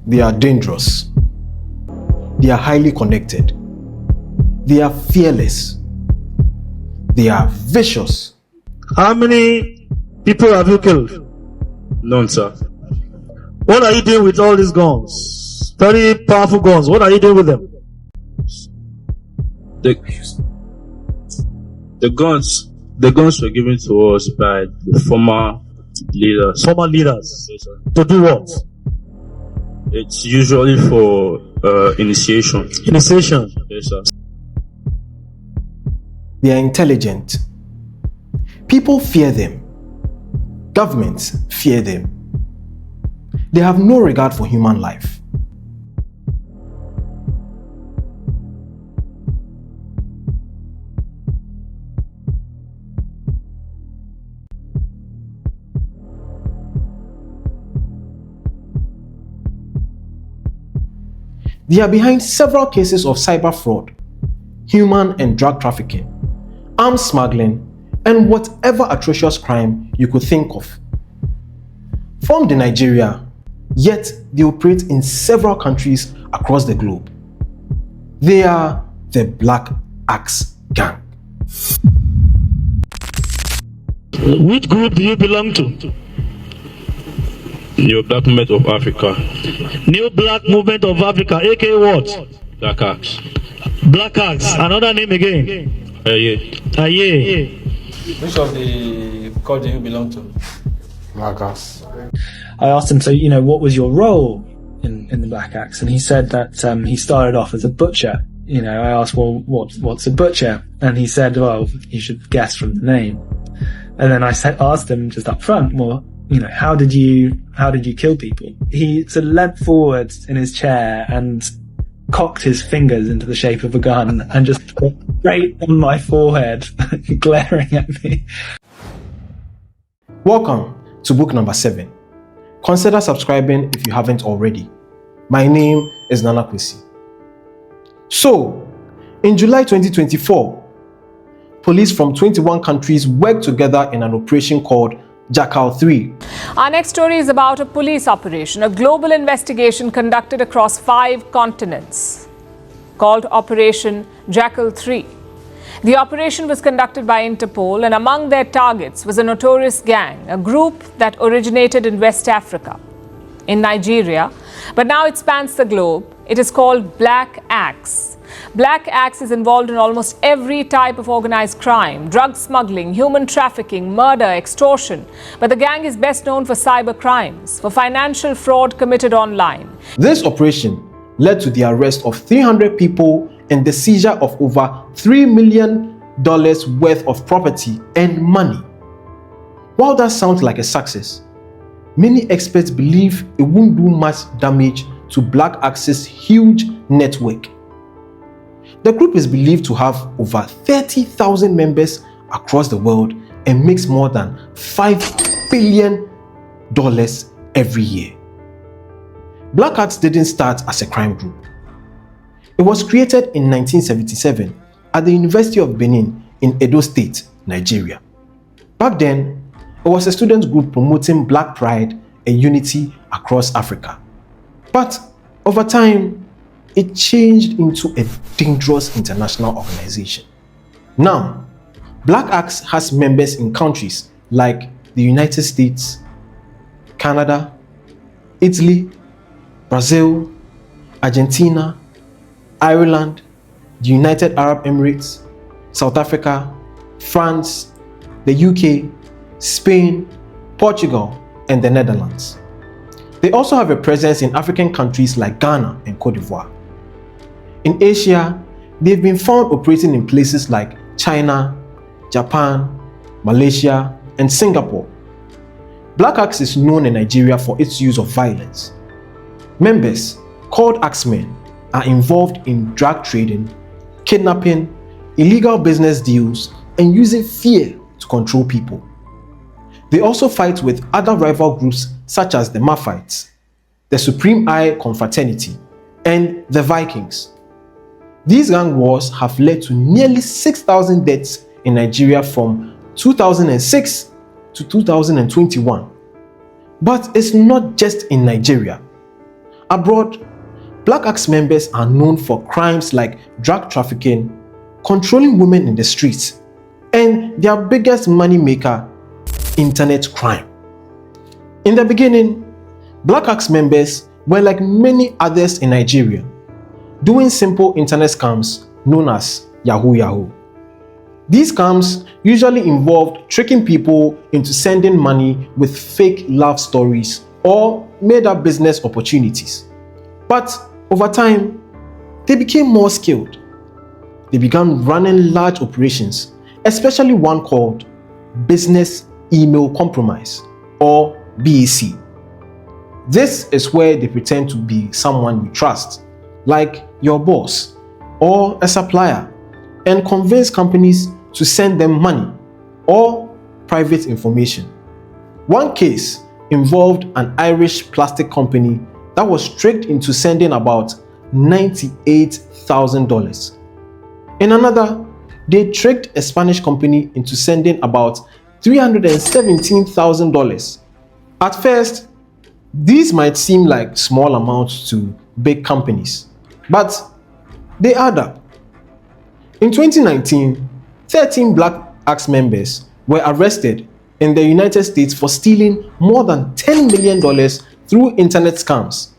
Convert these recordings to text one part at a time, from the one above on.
They are dangerous. They are highly connected. They are fearless. They are vicious. How many people have you killed? None, sir. What are you doing with all these guns? Very powerful guns. What are you doing with them? The guns were given to us by the former leaders. Former leaders? Yes, sir. To do what? It's usually for initiation. Initiation? Yes, sir. They are intelligent. People fear them. Governments fear them. They have no regard for human life. They are behind several cases of cyber fraud, human and drug trafficking, arms smuggling, and whatever atrocious crime you could think of. Formed in Nigeria, yet they operate in several countries across the globe. They are the Black Axe Gang. Which group do you belong to? New Black Movement of Africa. New Black Movement of Africa, aka what? Black Axe. Black Axe, another name again? Aye. Aye. Which of the cult do you belong to? Black Axe. I asked him, so, what was your role in the Black Axe? And he said that he started off as a butcher. I asked, well, what's a butcher? And he said, well, you should guess from the name. And then I asked him just up front, well, how did you kill people? He sort of leant forward in his chair and cocked his fingers into the shape of a gun and just put straight on my forehead, glaring at me. Welcome to book number 7. Consider subscribing if you haven't already. My name is Nana Kwesi. So, in July 2024, police from 21 countries worked together in an operation called Jackal III. Our next story is about a police operation, a global investigation conducted across 5 continents, called Operation Jackal III. The operation was conducted by INTERPOL, and among their targets was a notorious gang, a group that originated in West Africa, in Nigeria, but now it spans the globe. It is called Black Axe. Black Axe is involved in almost every type of organized crime: drug smuggling, human trafficking, murder, extortion. But the gang is best known for cyber crimes, for financial fraud committed online. This operation led to the arrest of 300 people and the seizure of over $3 million worth of property and money. While that sounds like a success, many experts believe it won't do much damage to Black Axe's huge network. The group is believed to have over 30,000 members across the world and makes more than $5 billion every year. Black Axe didn't start as a crime group. It was created in 1977 at the University of Benin in Edo State, Nigeria. Back then, it was a student group promoting Black pride and unity across Africa. But over time, it changed into a dangerous international organization. Now, Black Axe has members in countries like the United States, Canada, Italy, Brazil, Argentina, Ireland, the United Arab Emirates, South Africa, France, the UK, Spain, Portugal, and the Netherlands. They also have a presence in African countries like Ghana and Côte d'Ivoire. In Asia, they've been found operating in places like China, Japan, Malaysia, and Singapore. Black Axe is known in Nigeria for its use of violence. Members, called Axemen, are involved in drug trading, kidnapping, illegal business deals, and using fear to control people. They also fight with other rival groups such as the Maffites, the Supreme Eye Confraternity, and the Vikings. These gang wars have led to nearly 6,000 deaths in Nigeria from 2006 to 2021. But it's not just in Nigeria. Abroad, Black Axe members are known for crimes like drug trafficking, controlling women in the streets, and their biggest money maker, internet crime. In the beginning, Black Axe members were like many others in Nigeria, doing simple internet scams known as Yahoo Yahoo. These scams usually involved tricking people into sending money with fake love stories or made-up business opportunities. But over time, they became more skilled. They began running large operations, especially one called Business Email Compromise, or BEC. This is where they pretend to be someone you trust, like your boss or a supplier, and convince companies to send them money or private information. One case involved an Irish plastic company that was tricked into sending about $98,000. In another, they tricked a Spanish company into sending about $317,000. At first, these might seem like small amounts to big companies, but they add up. In 2019, 13 Black Axe members were arrested in the United States for stealing more than $10 million through internet scams.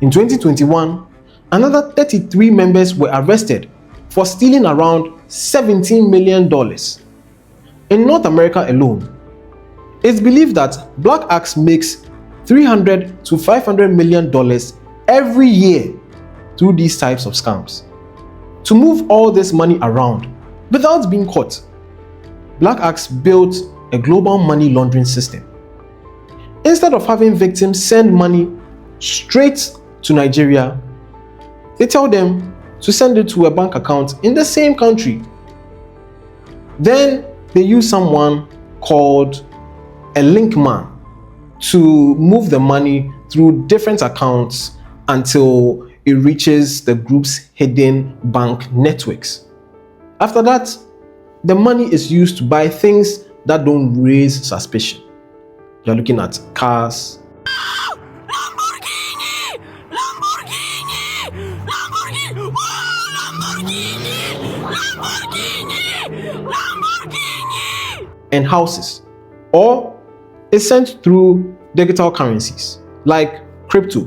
In 2021, another 33 members were arrested for stealing around $17 million. In North America alone, it's believed that Black Axe makes $300 to $500 million every year through these types of scams. To move all this money around without being caught, Black Axe built a global money laundering system. Instead of having victims send money straight to Nigeria, they tell them to send it to a bank account in the same country. Then they use someone called a link man to move the money through different accounts until it reaches the group's hidden bank networks. After that, the money is used to buy things that don't raise suspicion. You're looking at cars, and houses, or is sent through digital currencies like crypto,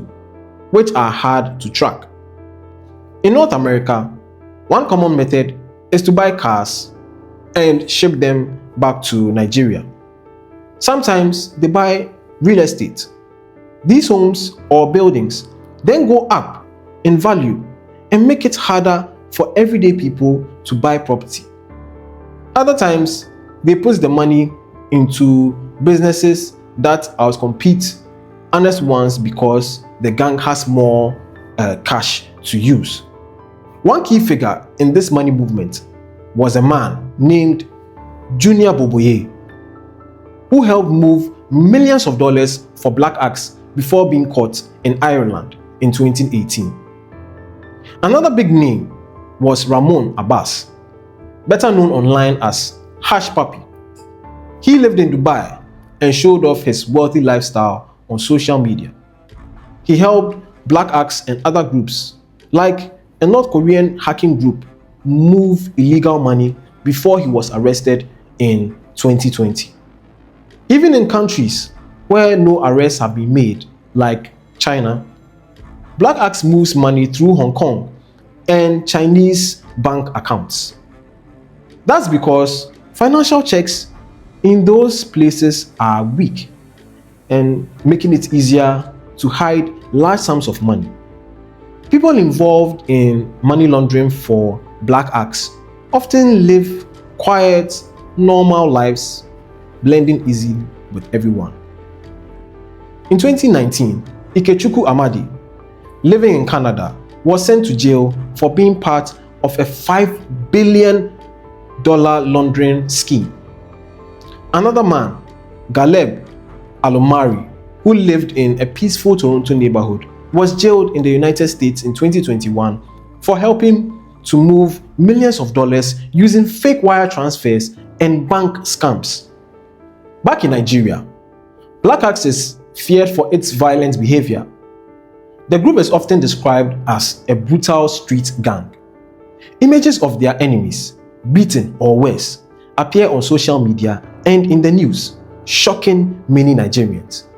which are hard to track. In North America, one common method is to buy cars and ship them back to Nigeria. Sometimes they buy real estate. These homes or buildings then go up in value and make it harder for everyday people to buy property. Other times, they put the money into businesses that outcompete honest ones because the gang has more cash to use. One key figure in this money movement was a man named Junior Boboye, who helped move millions of dollars for Black Axe before being caught in Ireland in 2018. Another big name was Ramon Abbas, better known online as Hash Papi. He lived in Dubai and showed off his wealthy lifestyle on social media. He helped Black Axe and other groups, like a North Korean hacking group, move illegal money before he was arrested in 2020. Even in countries where no arrests have been made, like China, Black Axe moves money through Hong Kong and Chinese bank accounts. That's because financial checks in those places are weak and making it easier to hide large sums of money. People involved in money laundering for Black Axe often live quiet, normal lives, blending easily with everyone. In 2019, Ikechukwu Amadi, living in Canada, was sent to jail for being part of a $5 billion laundering scheme. Another man, Galeb Alomari, who lived in a peaceful Toronto neighborhood, was jailed in the United States in 2021 for helping to move millions of dollars using fake wire transfers and bank scams. Back in Nigeria, Black Axe is feared for its violent behavior. The group is often described as a brutal street gang. Images of their enemies, beaten or worse, appear on social media and in the news, shocking many Nigerians.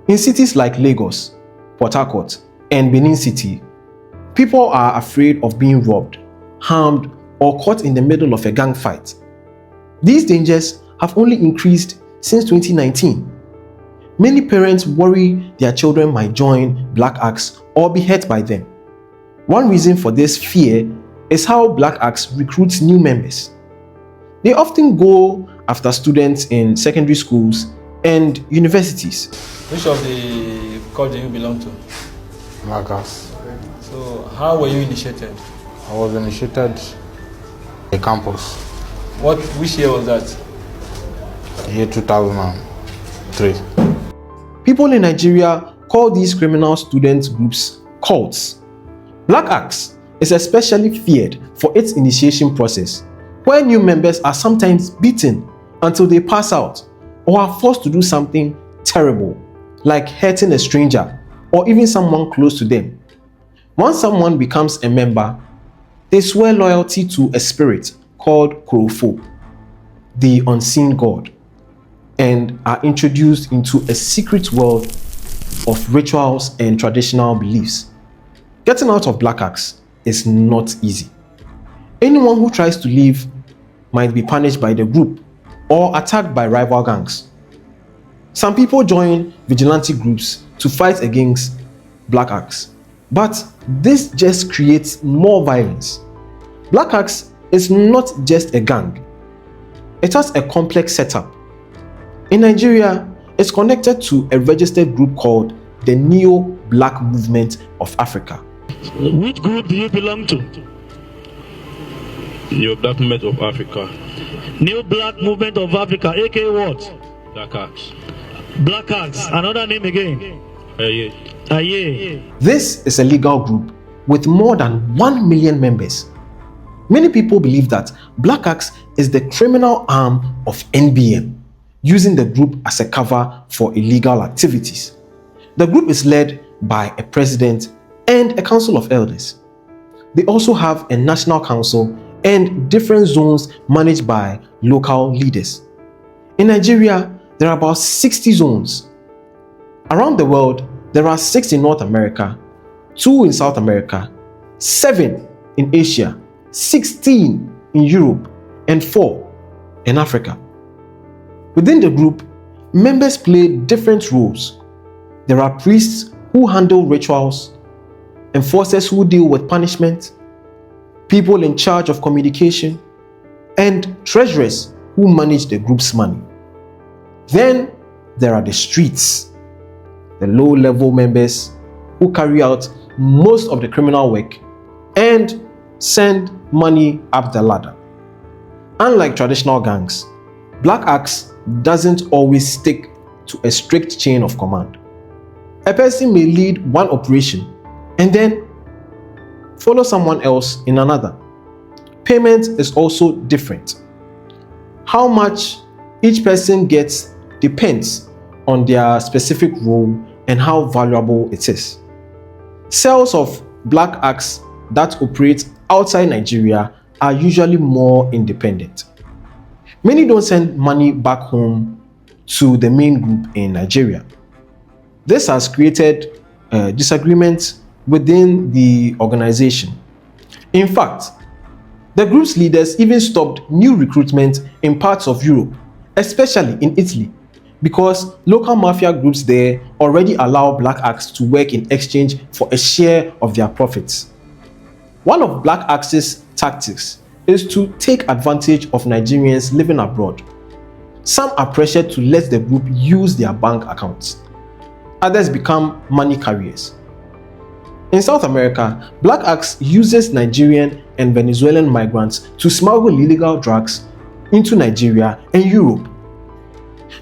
In cities like Lagos, Port Harcourt, and Benin City, people are afraid of being robbed, harmed, or caught in the middle of a gang fight. These dangers have only increased since 2019. Many parents worry their children might join Black Axe or be hurt by them. One reason for this fear is how Black Axe recruits new members. They often go after students in secondary schools and universities. Which of the cult do you belong to? Black Axe. So, how were you initiated? I was initiated a campus, Which year was that? year 2003. People in Nigeria call these criminal student groups cults. Black Axe is especially feared for its initiation process, where new members are sometimes beaten until they pass out or are forced to do something terrible, like hurting a stranger or even someone close to them. Once someone becomes a member, they swear loyalty to a spirit called Krofo, the unseen god, and are introduced into a secret world of rituals and traditional beliefs. Getting out of Black Axe is not easy. Anyone who tries to leave might be punished by the group or attacked by rival gangs. Some people join vigilante groups to fight against Black Axe, but this just creates more violence. Black Axe is not just a gang. It has a complex setup. In Nigeria, it's connected to a registered group called the Neo-Black Movement of Africa. Which group do you belong to? Your Black Movement of Africa. New Black Movement of Africa, aka what? Black Axe. Black Axe, another name again. Yeah. Aye. This is a legal group with more than 1 million members. Many people believe that Black Axe is the criminal arm of NBM, using the group as a cover for illegal activities. The group is led by a president and a council of elders. They also have a national council and different zones managed by local leaders. In Nigeria, there are about 60 zones. Around the world, there are 6 in North America, 2 in South America, 7 in Asia, 16 in Europe, and 4 in Africa. Within the group, members play different roles. There are priests who handle rituals, enforcers who deal with punishment, people in charge of communication, and treasurers who manage the group's money. Then there are the streets, the low-level members who carry out most of the criminal work and send money up the ladder. Unlike traditional gangs, Black Axe doesn't always stick to a strict chain of command. A person may lead one operation and then follow someone else in another. Payment is also different. How much each person gets depends on their specific role and how valuable it is. Cells of Black Axe that operate outside Nigeria are usually more independent. Many don't send money back home to the main group in Nigeria. This has created disagreements within the organization. In fact, the group's leaders even stopped new recruitment in parts of Europe, especially in Italy, because local mafia groups there already allow Black Axe to work in exchange for a share of their profits. One of Black Axe's tactics is to take advantage of Nigerians living abroad. Some are pressured to let the group use their bank accounts. Others become money carriers. In South America, Black Axe uses Nigerian and Venezuelan migrants to smuggle illegal drugs into Nigeria and Europe.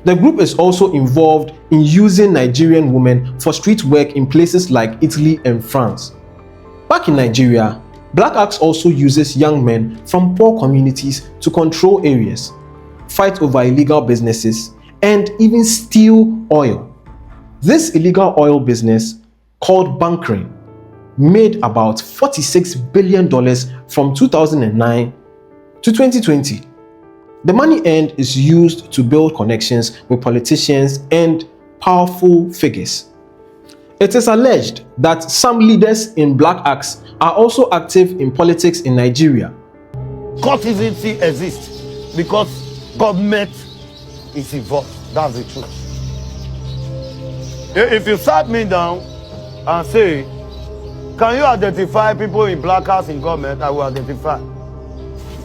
The group is also involved in using Nigerian women for street work in places like Italy and France. Back in Nigeria, Black Axe also uses young men from poor communities to control areas, fight over illegal businesses, and even steal oil. This illegal oil business called bunkering made about $46 billion from 2009 to 2020. The money earned is used to build connections with politicians and powerful figures. It is alleged that some leaders in black acts are also active in politics in Nigeria. Cultism exists because government is involved. That's the truth. If you sat me down and say, can you identify people in black acts in government? I will identify.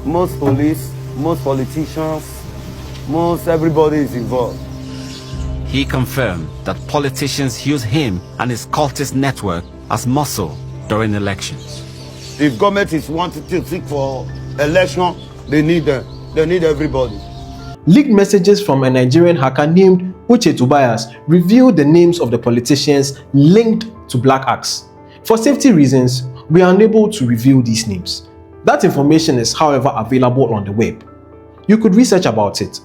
Most police, most politicians, most everybody is involved. He confirmed that politicians use him and his cultist network as muscle during elections. If government is wanting to seek for election, they need them. They need everybody. Leaked messages from a Nigerian hacker named Uche Tobias revealed the names of the politicians linked to black acts. For safety reasons, we are unable to reveal these names. That information is, however, available on the web. You could research about it.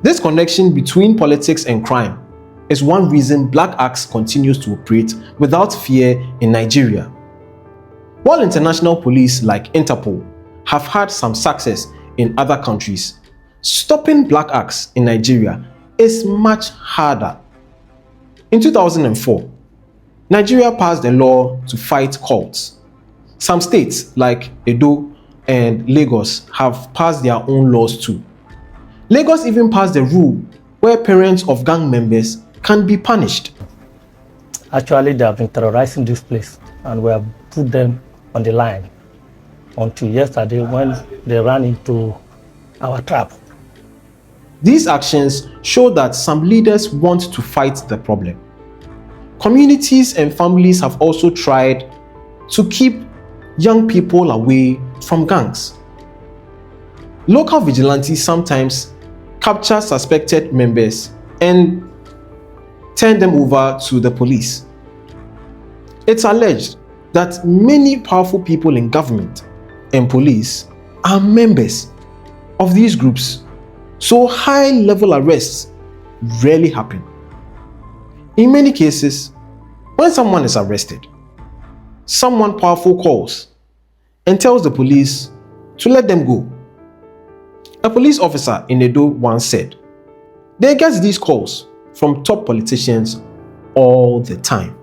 This connection between politics and crime is one reason black acts continues to operate without fear in Nigeria. While international police like Interpol have had some success in other countries, stopping black acts in Nigeria is much harder. In 2004, Nigeria passed a law to fight cults. Some states like Edo and Lagos have passed their own laws too. Lagos even passed a rule where parents of gang members can be punished. Actually, they have been terrorizing this place and we have put them on the line until yesterday when they ran into our trap. These actions show that some leaders want to fight the problem. Communities and families have also tried to keep young people away from gangs. Local vigilantes sometimes capture suspected members and turn them over to the police. It's alleged that many powerful people in government and police are members of these groups, so high-level arrests rarely happen. In many cases, when someone is arrested, someone powerful calls and tells the police to let them go. A police officer in Edo once said, they get these calls from top politicians all the time.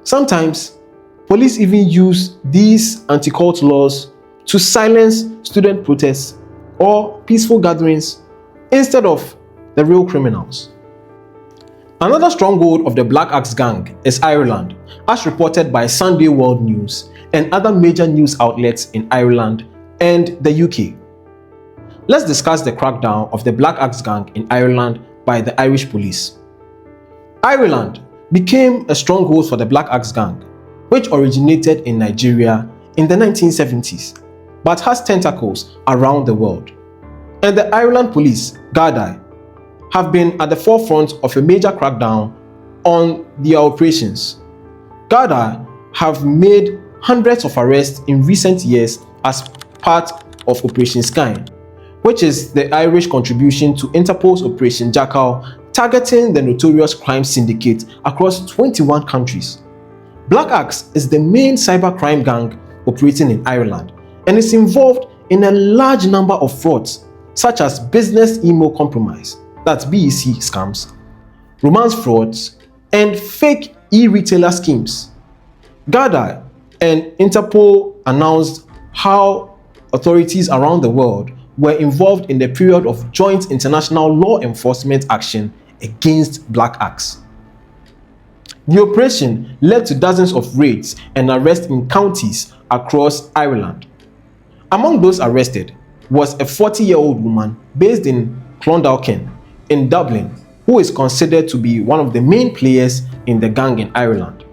Sometimes, police even use these anti-cult laws to silence student protests or peaceful gatherings instead of the real criminals. Another stronghold of the Black Axe gang is Ireland, as reported by Sunday World News and other major news outlets in Ireland and the UK. Let's discuss the crackdown of the Black Axe gang in Ireland by the Irish police. Ireland became a stronghold for the Black Axe gang, which originated in Nigeria in the 1970s, but has tentacles around the world. And the Ireland police, Gardaí, have been at the forefront of a major crackdown on their operations. Gardaí have made hundreds of arrests in recent years as part of Operation Sky, which is the Irish contribution to Interpol's Operation Jackal, targeting the notorious crime syndicate across 21 countries. Black Axe is the main cybercrime gang operating in Ireland and is involved in a large number of frauds such as business email compromise, that's BEC scams, romance frauds, and fake e-retailer schemes. Gardaí and Interpol announced how authorities around the world were involved in the period of joint international law enforcement action against Black Axe. The operation led to dozens of raids and arrests in counties across Ireland. Among those arrested was a 40-year-old woman based in Clondalkin in Dublin, who is considered to be one of the main players in the gang in Ireland.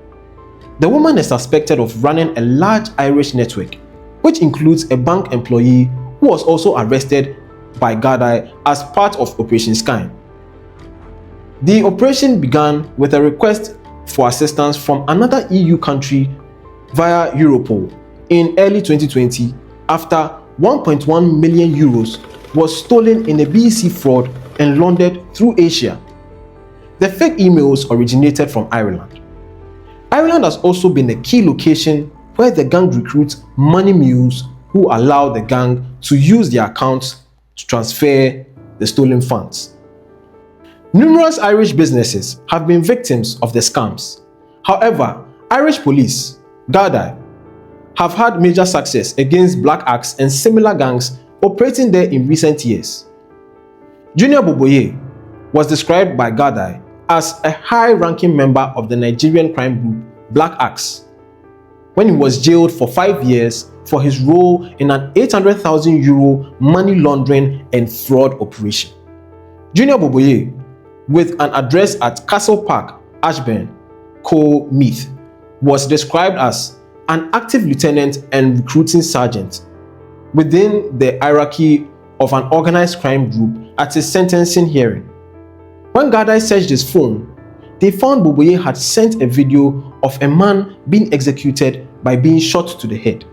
The woman is suspected of running a large Irish network, which includes a bank employee who was also arrested by Gardaí as part of Operation Sky. The operation began with a request for assistance from another EU country via Europol in early 2020 after 1.1 million euros was stolen in a BEC fraud and laundered through Asia. The fake emails originated from Ireland. island has also been a key location where the gang recruits money mules who allow the gang to use their accounts to transfer the stolen funds. Numerous Irish businesses have been victims of the scams. However, Irish police, Garda, have had major success against black acts and similar gangs operating there in recent years. Junior Boboye was described by Garda as a high-ranking member of the Nigerian crime group Black Axe when he was jailed for 5 years for his role in an €800,000 money laundering and fraud operation. Junior Boboye, with an address at Castle Park, Ashburn, Co-Meath, was described as an active lieutenant and recruiting sergeant within the hierarchy of an organized crime group at his sentencing hearing. When Garda searched his phone, they found Boboye had sent a video of a man being executed by being shot to the head,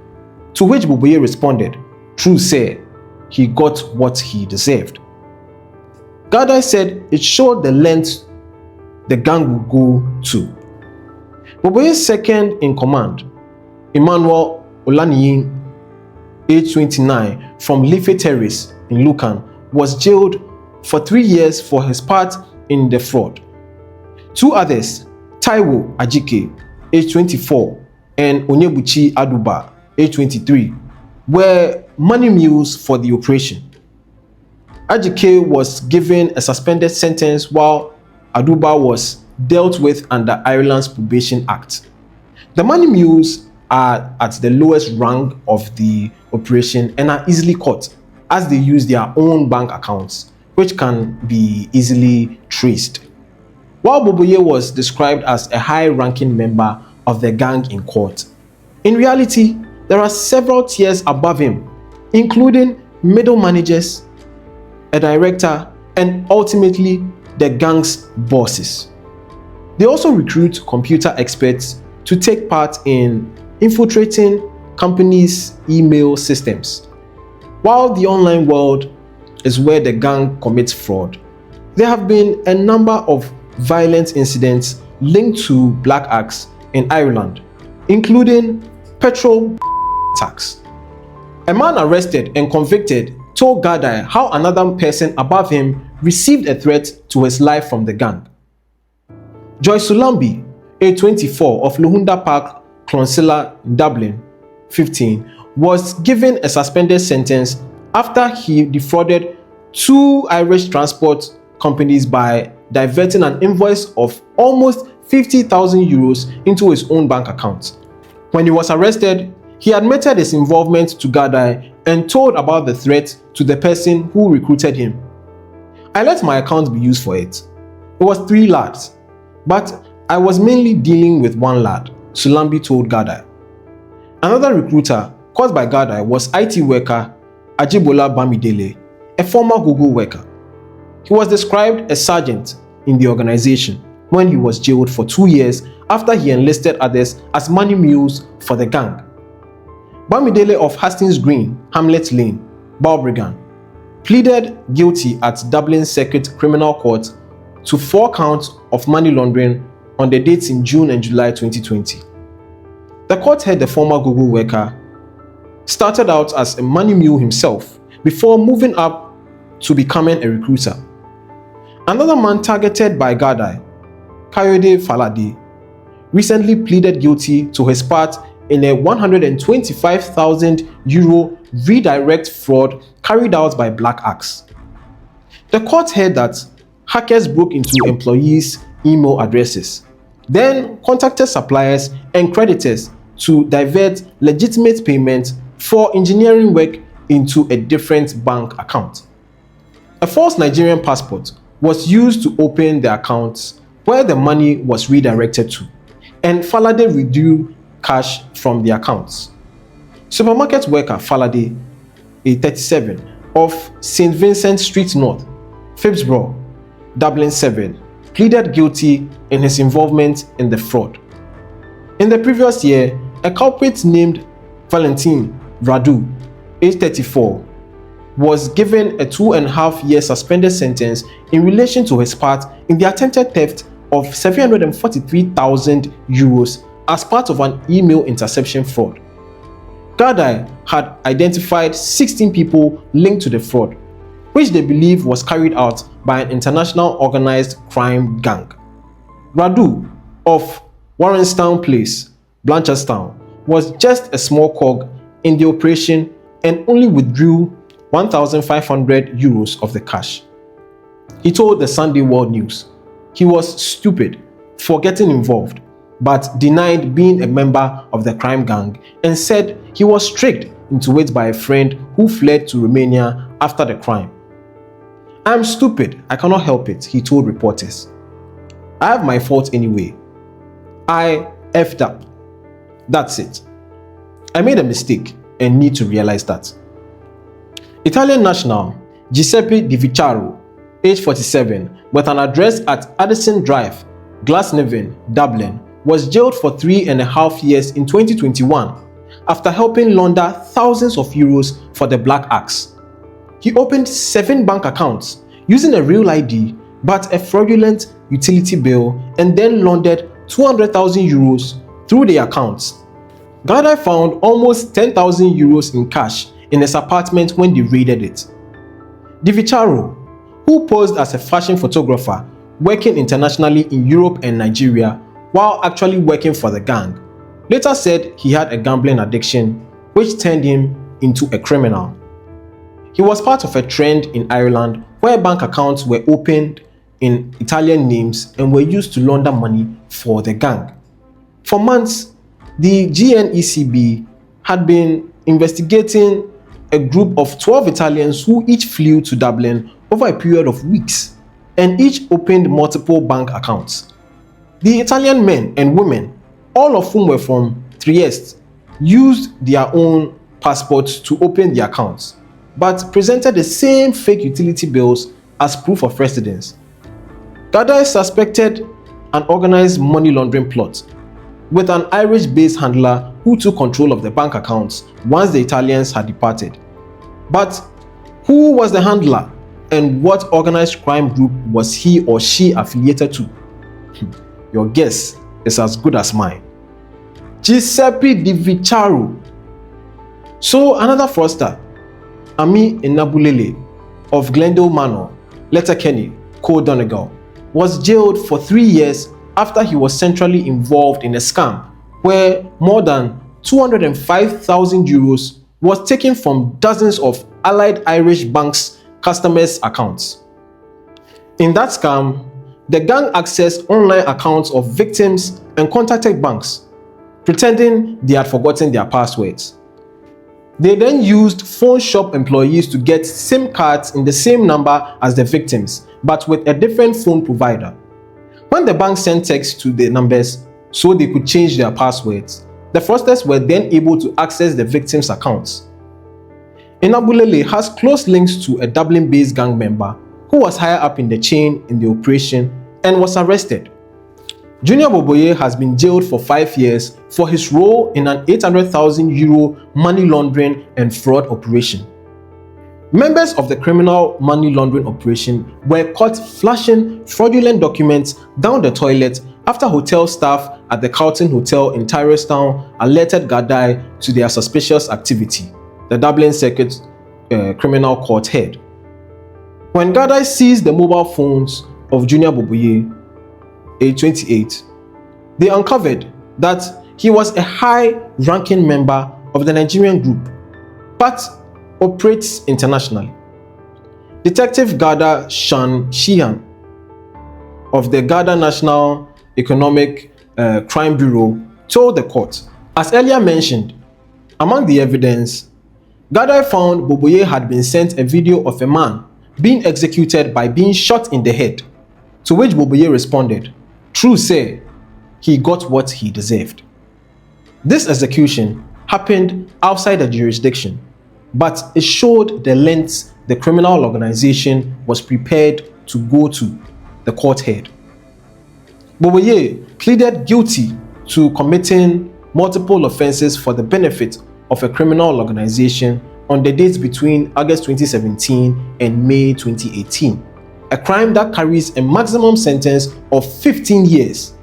to which Boboye responded, "True sir, he got what he deserved." Garda said it showed the length the gang would go to. Boboye's second in command, Emmanuel Olaniyin, age 29, from Leafy Terrace in Lucan, was jailed for 3 years for his part in the fraud. 2 others, Taiwo Ajike, age 24, and Onyebuchi Aduba, age 23, were money mules for the operation. Ajike was given a suspended sentence while Aduba was dealt with under Ireland's Probation Act. The money mules are at the lowest rank of the operation and are easily caught as they use their own bank accounts, which can be easily traced. While Boboye was described as a high-ranking member of the gang in court, in reality, there are several tiers above him, including middle managers, a director, and ultimately the gang's bosses. They also recruit computer experts to take part in infiltrating companies' email systems. While the online world is where the gang commits fraud, there have been a number of violent incidents linked to Black Acts in Ireland, including petrol attacks. A man arrested and convicted told Garda how another person above him received a threat to his life from the gang. Joyce Sulambi, age 24, of Lohunda Park, Clonsilla, Dublin, 15, was given a suspended sentence after he defrauded 2 Irish transport companies by diverting an invoice of almost €50,000 into his own bank account. When he was arrested, he admitted his involvement to Garda and told about the threat to the person who recruited him. "I let my account be used for it. It was 3 lads, but I was mainly dealing with 1 lad," Sulambi told Garda. Another recruiter caught by Garda was IT worker Ajibola Bamidele, a former Google worker. He was described as sergeant in the organization when he was jailed for 2 years after he enlisted others as money mules for the gang. Bamidele of Hastings Green, Hamlet Lane, Balbriggan, pleaded guilty at Dublin Circuit Criminal Court to 4 counts of money laundering on the dates in June and July 2020. The court heard the former Google worker started out as a money mule himself before moving up to becoming a recruiter. Another man targeted by Garda, Kayode Falade, recently pleaded guilty to his part in a €125,000 redirect fraud carried out by Black Axe. The court heard that hackers broke into employees' email addresses, then contacted suppliers and creditors to divert legitimate payments for engineering work into a different bank account. A false Nigerian passport was used to open the accounts where the money was redirected to, and Falade withdrew cash from the accounts. Supermarket worker Falade, a 37, of St. Vincent Street North, Phibsborough, Dublin 7, pleaded guilty in his involvement in the fraud. In the previous year, a culprit named Valentin Radu, age 34, was given a 2.5-year suspended sentence in relation to his part in the attempted theft of €743,000 as part of an email interception fraud. Gadai had identified 16 people linked to the fraud, which they believe was carried out by an international organized crime gang. Radu of Warrenstown Place, Blanchardstown, was just a small cog in the operation and only withdrew 1,500 euros of the cash. He told the Sunday World News he was stupid for getting involved, but denied being a member of the crime gang and said he was tricked into it by a friend who fled to Romania after the crime. "I'm stupid, I cannot help it," he told reporters. "I have my fault anyway. I effed up. That's it. I made a mistake and need to realize that." Italian national Giuseppe Di Vicciaro, age 47, with an address at Addison Drive, Glasnevin, Dublin, was jailed for 3.5 years in 2021 after helping launder thousands of euros for the Black Axe. He opened 7 bank accounts using a real ID but a fraudulent utility bill and then laundered 200,000 euros through the accounts. Gadai found almost 10,000 euros in cash in his apartment when they raided it. Di Vicciaro, who posed as a fashion photographer working internationally in Europe and Nigeria while actually working for the gang, later said he had a gambling addiction which turned him into a criminal. He was part of a trend in Ireland where bank accounts were opened in Italian names and were used to launder money for the gang. For months, the GNECB had been investigating a group of 12 Italians who each flew to Dublin over a period of weeks and each opened multiple bank accounts. The Italian men and women, all of whom were from Trieste, used their own passports to open the accounts, but presented the same fake utility bills as proof of residence. Gadai suspected an organized money laundering plot, with an Irish-based handler who took control of the bank accounts once the Italians had departed. But who was the handler and what organized crime group was he or she affiliated to? Your guess is as good as mine. Giuseppe Di Vicciaro. So another fraudster, Ami Enabulele of Glendale Manor, Letterkenny, Co. Donegal, was jailed for 3 years after he was centrally involved in a scam where more than 205,000 euros was taken from dozens of allied Irish banks' customers' accounts. In that scam, the gang accessed online accounts of victims and contacted banks, pretending they had forgotten their passwords. They then used phone shop employees to get SIM cards in the same number as the victims, but with a different phone provider. When the bank sent text to the numbers so they could change their passwords, the fraudsters were then able to access the victims' accounts. Enabulele has close links to a Dublin-based gang member who was higher up in the chain in the operation and was arrested. Junior Boboye has been jailed for 5 years for his role in an 800,000 euro money laundering and fraud operation. Members of the criminal money laundering operation were caught flashing fraudulent documents down the toilet after hotel staff at the Carlton Hotel in Tyrestown alerted Gadai to their suspicious activity, the Dublin Circuit Criminal Court head. When Gadai seized the mobile phones of Junior Boboye, age 28, they uncovered that he was a high-ranking member of the Nigerian group, but operates internationally. Detective Gada Sheehan of the Ghana National Economic Crime Bureau told the court, as earlier mentioned, among the evidence, Gadai found Boboye had been sent a video of a man being executed by being shot in the head, to which Boboye responded, "True say, he got what he deserved." This execution happened outside the jurisdiction, but it showed the lengths the criminal organization was prepared to go to, the court head. Boboye pleaded guilty to committing multiple offenses for the benefit of a criminal organization on the dates between August 2017 and May 2018, a crime that carries a maximum sentence of 15 years.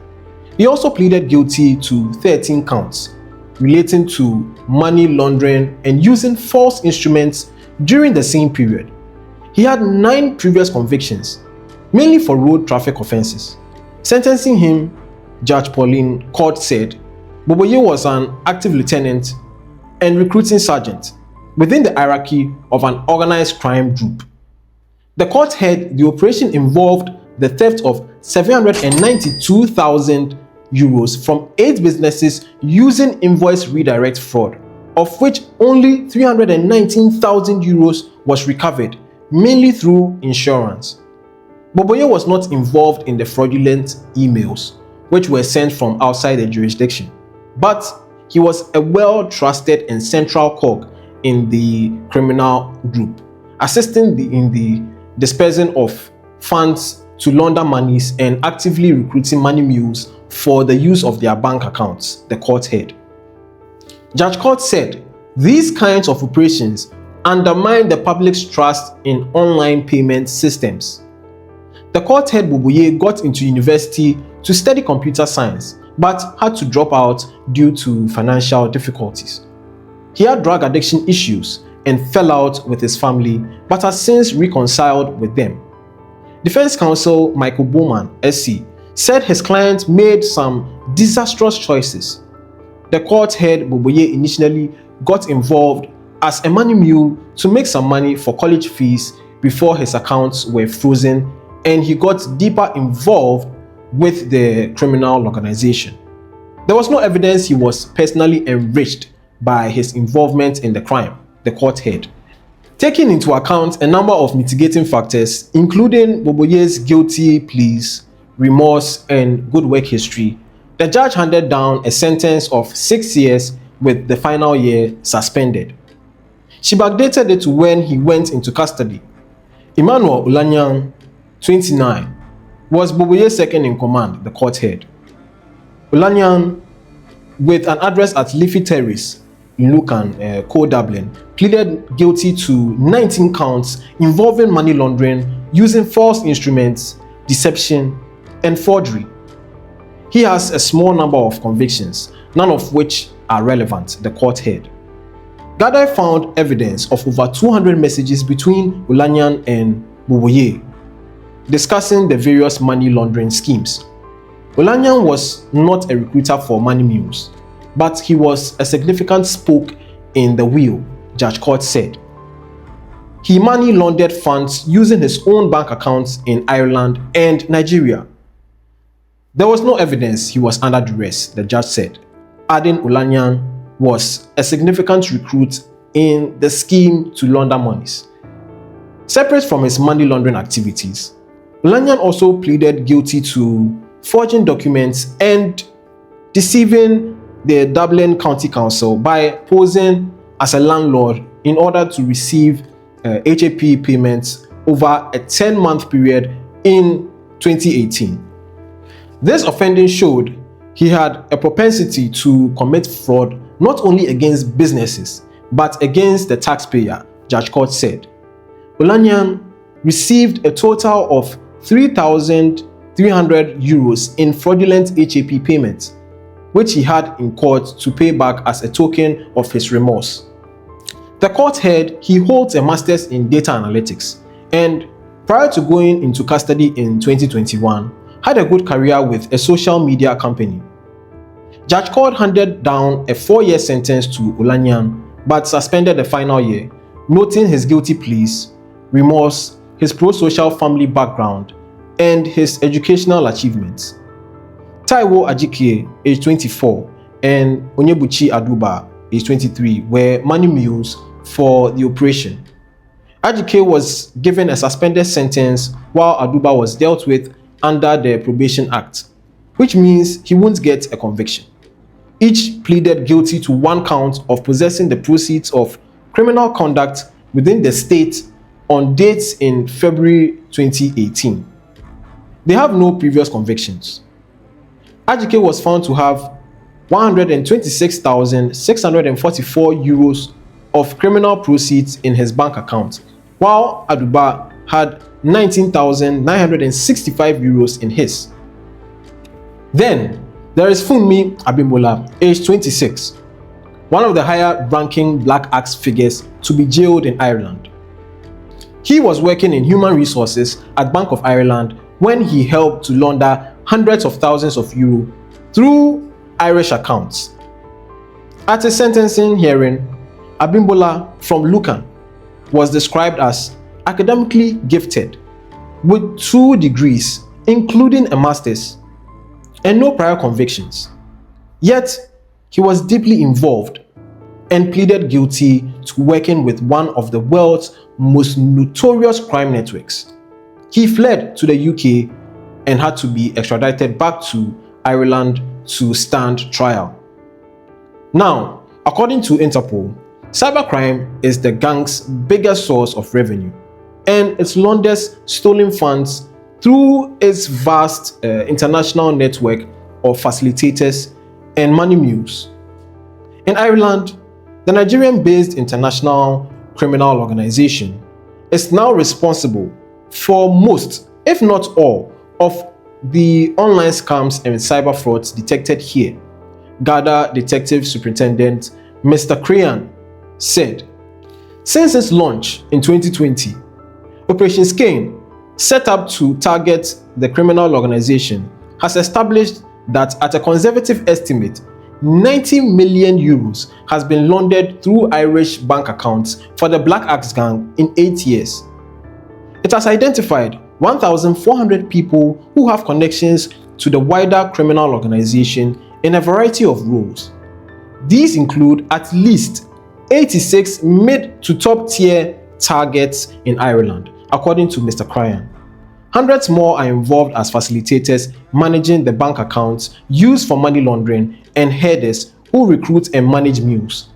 He also pleaded guilty to 13 counts relating to money laundering and using false instruments during the same period. He had 9 previous convictions, mainly for road traffic offenses. Sentencing him, Judge Pauline Court said Boboye was an active lieutenant and recruiting sergeant within the hierarchy of an organized crime group. The court held the operation involved the theft of 792,000 euros from 8 businesses using invoice redirect fraud, of which only 319,000 euros was recovered, mainly through insurance. Boboye was not involved in the fraudulent emails, which were sent from outside the jurisdiction, but he was a well-trusted and central cog in the criminal group, assisting in the dispersing of funds to launder monies and actively recruiting money mules for the use of their bank accounts, the court held. Judge Court said these kinds of operations undermine the public's trust in online payment systems. The court head Boboye got into university to study computer science, but had to drop out due to financial difficulties. He had drug addiction issues and fell out with his family, but has since reconciled with them. Defense counsel Michael Bowman, SC, said his client made some disastrous choices. The court head Boboye initially got involved as a money mule to make some money for college fees before his accounts were frozen, and he got deeper involved with the criminal organization. There was no evidence he was personally enriched by his involvement in the crime, the court held. Taking into account a number of mitigating factors, including Boboye's guilty pleas, remorse, and good work history, the judge handed down a sentence of 6 years with the final year suspended. She backdated it to when he went into custody. Emmanuel Olanyan, 29, was Boboye's second in command, the court held. Olanyan, with an address at Leafy Terrace, Lucan, Côte, Dublin, pleaded guilty to 19 counts involving money laundering, using false instruments, deception, and forgery. He has a small number of convictions, none of which are relevant, the court held. Gada found evidence of over 200 messages between Olanyan and Boboye, discussing the various money laundering schemes. Olanyan was not a recruiter for money mules, but he was a significant spoke in the wheel, Judge Court said. He money laundered funds using his own bank accounts in Ireland and Nigeria. There was no evidence he was under duress, the judge said, adding Olanyan was a significant recruit in the scheme to launder monies. Separate from his money laundering activities, Olanyan also pleaded guilty to forging documents and deceiving the Dublin County Council by posing as a landlord in order to receive HAP payments over a 10-month period in 2018. This offending showed he had a propensity to commit fraud not only against businesses but against the taxpayer, Judge Court said. Olanyan received a total of 3,300 euros in fraudulent HAP payments, which he had in court to pay back as a token of his remorse. The court heard he holds a master's in data analytics and, prior to going into custody in 2021, had a good career with a social media company. Judge Court handed down a 4-year sentence to Olanyan but suspended the final year, noting his guilty pleas, remorse, his pro-social family background, and his educational achievements. Taiwo Ajike, age 24, and Onyebuchi Aduba, age 23, were money mules for the operation. Ajike was given a suspended sentence while Aduba was dealt with under the Probation Act, which means he won't get a conviction. Each pleaded guilty to 1 count of possessing the proceeds of criminal conduct within the state on dates in February 2018. They have no previous convictions. Ajike was found to have 126,644 euros of criminal proceeds in his bank account, while Aduba had 19,965 euros in his. Then, There is Funmi Abimbola, aged 26, one of the higher-ranking Black Axe figures to be jailed in Ireland. He was working in human resources at Bank of Ireland when he helped to launder hundreds of thousands of euro through Irish accounts. At a sentencing hearing, Abimbola from Lucan was described as academically gifted with 2 degrees, including a master's, and no prior convictions. Yet, he was deeply involved and pleaded guilty to working with one of the world's most notorious crime networks. He fled to the UK and had to be extradited back to Ireland to stand trial. Now, according to Interpol, cybercrime is the gang's biggest source of revenue, and it launders stolen funds through its vast international network of facilitators and money mules. In Ireland, the Nigerian-based International Criminal Organization is now responsible for most, if not all, of the online scams and cyber frauds detected here, GADA Detective Superintendent Mr. Crayan said. Since its launch in 2020, Operation Skein, set up to target the criminal organization, has established that at a conservative estimate, 90 million euros has been laundered through Irish bank accounts for the Black Axe gang in 8 years. It has identified 1,400 people who have connections to the wider criminal organization in a variety of roles. These include at least 86 mid to top tier targets in Ireland, according to Mr. Crayan. Hundreds more are involved as facilitators managing the bank accounts used for money laundering and headers who recruit and manage mules.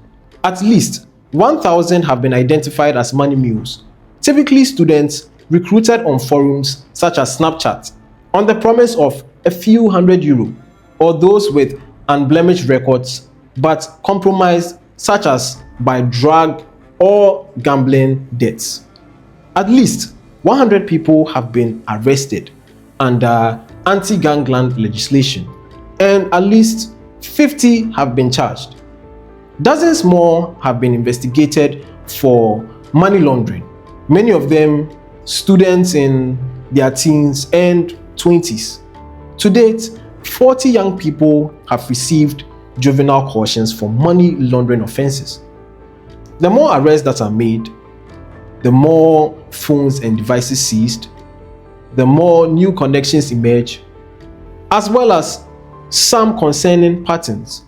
At least 1,000 have been identified as money mules, typically students recruited on forums such as Snapchat on the promise of a few €100, or those with unblemished records but compromised, such as by drug or gambling debts. At least 100 people have been arrested under anti-gangland legislation, and at least 50 have been charged. Dozens more have been investigated for money laundering, many of them students in their teens and 20s. To date, 40 young people have received juvenile cautions for money laundering offenses. The more arrests that are made, the more phones and devices seized, the more new connections emerge, as well as some concerning patterns.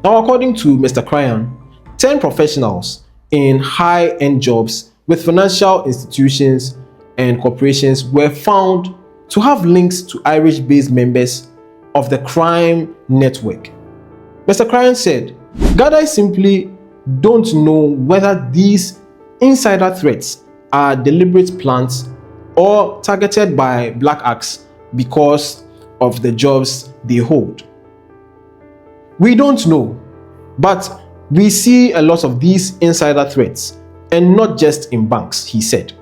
Now, according to Mr. Crayan, 10 professionals in high-end jobs with financial institutions and corporations were found to have links to Irish-based members of the crime network. Mr. Crayan said, "GADA simply don't know whether these insider threats are deliberate plans or targeted by Black Axe because of the jobs they hold. We don't know, but we see a lot of these insider threats, and not just in banks," he said.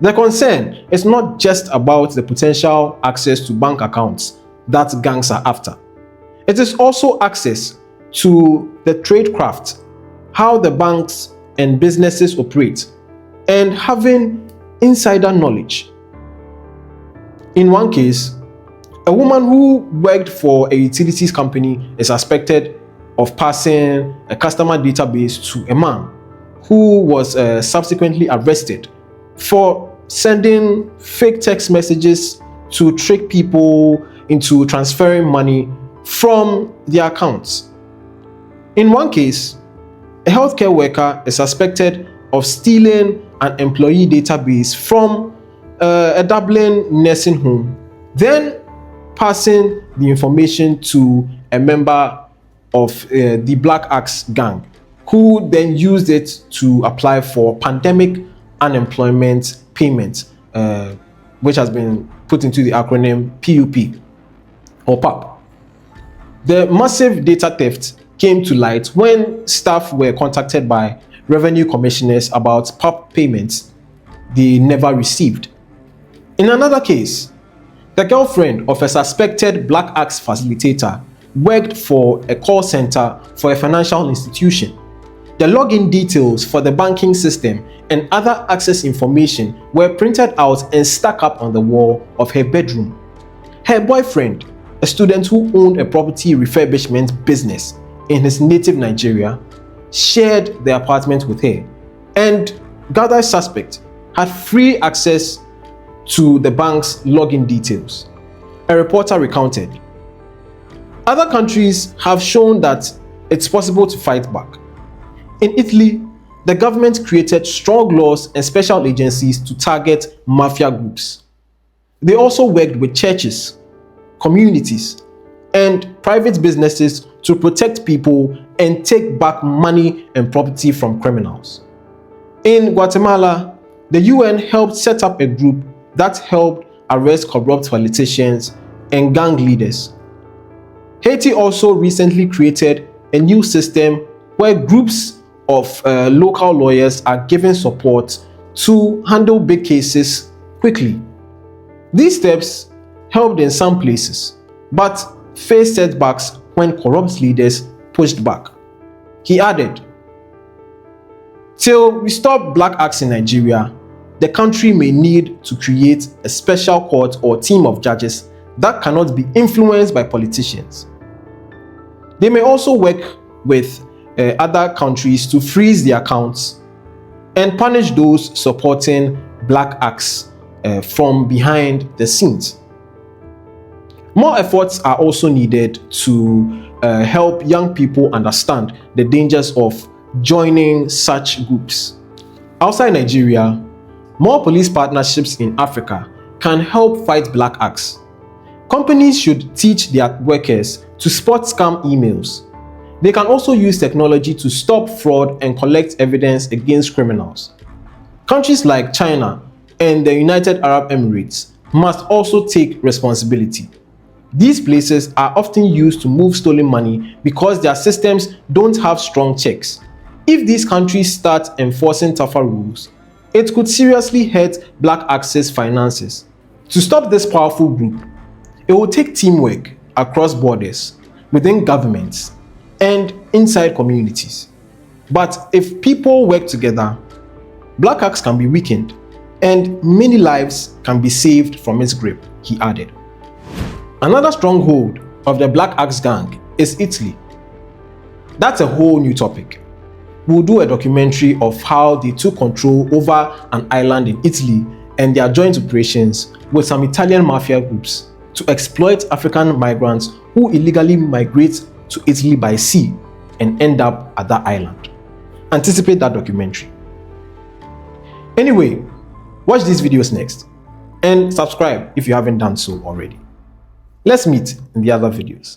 The concern is not just about the potential access to bank accounts that gangs are after. It is also access to the tradecraft, how the banks and businesses operate, and having insider knowledge. In one case, a woman who worked for a utilities company is suspected of passing a customer database to a man who was subsequently arrested for sending fake text messages to trick people into transferring money from their accounts. In one case, a healthcare worker is suspected of stealing an employee database from a Dublin nursing home, then passing the information to a member of the Black Axe gang, who then used it to apply for pandemic unemployment payment, which has been put into the acronym PUP or PAP. The massive data theft came to light when staff were contacted by revenue commissioners about PAP payments they never received. In another case, The girlfriend of a suspected Black Axe facilitator worked for a call center for a financial institution. The login details for the banking system and other access information were printed out and stuck up on the wall of her bedroom. Her boyfriend, a student who owned a property refurbishment business in his native Nigeria, shared the apartment with her, and gathered suspect had free access to the bank's login details. A reporter recounted. Other countries have shown that it's possible to fight back. In Italy, the government created strong laws and special agencies to target mafia groups. They also worked with churches, communities, and private businesses to protect people and take back money and property from criminals. In Guatemala, the UN helped set up a group that helped arrest corrupt politicians and gang leaders. Haiti also recently created a new system where groups of local lawyers are given support to handle big cases quickly. These steps helped in some places, but faced setbacks when corrupt leaders pushed back. He added, "Till we stop Black Axe in Nigeria, the country may need to create a special court or team of judges that cannot be influenced by politicians. They may also work with other countries to freeze the accounts and punish those supporting Black Axe from behind the scenes." More efforts are also needed to help young people understand the dangers of joining such groups. Outside Nigeria, more police partnerships in Africa can help fight Black Axe. Companies should teach their workers to spot scam emails. They can also use technology to stop fraud and collect evidence against criminals. Countries like China and the United Arab Emirates must also take responsibility. These places are often used to move stolen money because their systems don't have strong checks. If these countries start enforcing tougher rules, it could seriously hurt Black Axe's finances. To stop this powerful group, it will take teamwork across borders, within governments, and inside communities. But if people work together, Black Axe can be weakened and many lives can be saved from its grip, he added. Another stronghold of the Black Axe gang is Italy. That's a whole new topic. We'll do a documentary of how they took control over an island in Italy and their joint operations with some Italian mafia groups to exploit African migrants who illegally migrate to Italy by sea and end up at that island. Anticipate that documentary. Anyway, watch these videos next and subscribe if you haven't done so already. Let's meet in the other videos.